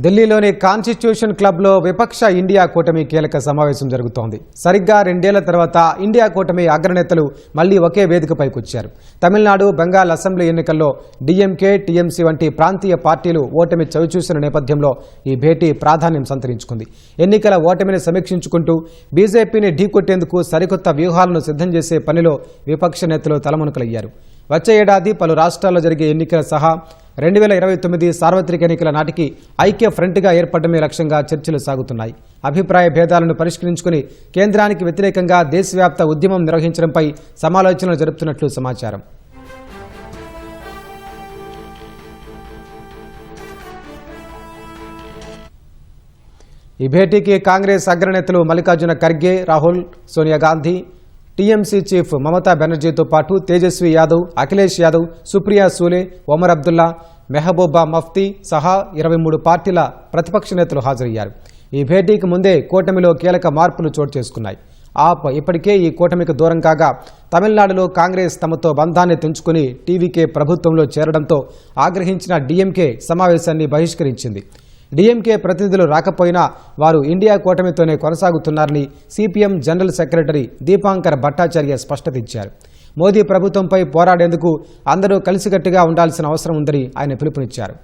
ఢిల్లీలోని కాన్స్టిట్యూషన్ క్లబ్లో విపక్ష ఇండియా కూటమి కీలక సమావేశం జరుగుతోంది. సరిగ్గా 2 ఏళ్ల తర్వాత ఇండియా కూటమి అగ్రనేతలు మళ్లీ ఒకే వేదికపైకి వచ్చారు. తమిళనాడు, బెంగాల్ అసెంబ్లీ ఎన్నికల్లో డీఎంకే, టీఎంసీ వంటి ప్రాంతీయ పార్టీలు ఓటమి చవిచూసిన నేపథ్యంలో ఈ భేటీ ప్రాధాన్యం సంతరించుకుంది. ఎన్నికల ఓటమిని సమీక్షించుకుంటూ బీజేపీని ఢీకొట్టేందుకు సరికొత్త వ్యూహాలను సిద్ధం చేసే పనిలో విపక్ష నేతలు తలమునకలయ్యారు. వచ్చే ఏడాది పలు రాష్ట్రాల్లో జరిగే ఎన్నికల సహా 2029 సార్వత్రిక ఎన్నికల నాటికి ఐక్య ఫ్రంట్గా ఏర్పడమే లక్ష్యంగా చర్చలు సాగుతున్నాయి. అభిప్రాయ భేదాలను పరిష్కరించుకుని కేంద్రానికి వ్యతిరేకంగా దేశవ్యాప్త ఉద్యమం నిర్వహించడంపై సమాలోచనలు జరుపుతున్నట్లు సమాచారం. ఈ భేటీకి కాంగ్రెస్ అగ్రనేతలు మల్లికార్జున ఖర్గే, రాహుల్, సోనియా గాంధీ, టీఎంసీ చీఫ్ మమతా బెనర్జీతో పాటు తేజస్వి యాదవ్, అఖిలేష్ యాదవ్, సుప్రియా సూలే, ఒమర్ అబ్దుల్లా, మెహబూబా మఫ్తీ సహా 23 పార్టీల ప్రతిపక్ష నేతలు హాజరయ్యారు. ఈ భేటీకి ముందే కూటమిలో కీలక మార్పులు చోటు చేసుకున్నాయి. ఆప్ ఇప్పటికే ఈ కూటమికి దూరం కాగా తమిళనాడులో కాంగ్రెస్ తమతో బంధాన్ని తెంచుకుని టీవీకే ప్రభుత్వంలో చేరడంతో ఆగ్రహించిన డీఎంకే సమావేశాన్ని బహిష్కరించింది. డీఎంకే ప్రతినిధులు రాకపోయినా వారు ఇండియా కూటమితోనే కొనసాగుతున్నారని CPM general secretary Dipankar Bhattacharya స్పష్టత ఇచ్చారు. మోదీ ప్రభుత్వంపై పోరాడేందుకు అందరూ కలిసికట్టుగా ఉండాల్సిన అవసరం ఉందని ఆయన పిలుపునిచ్చారు.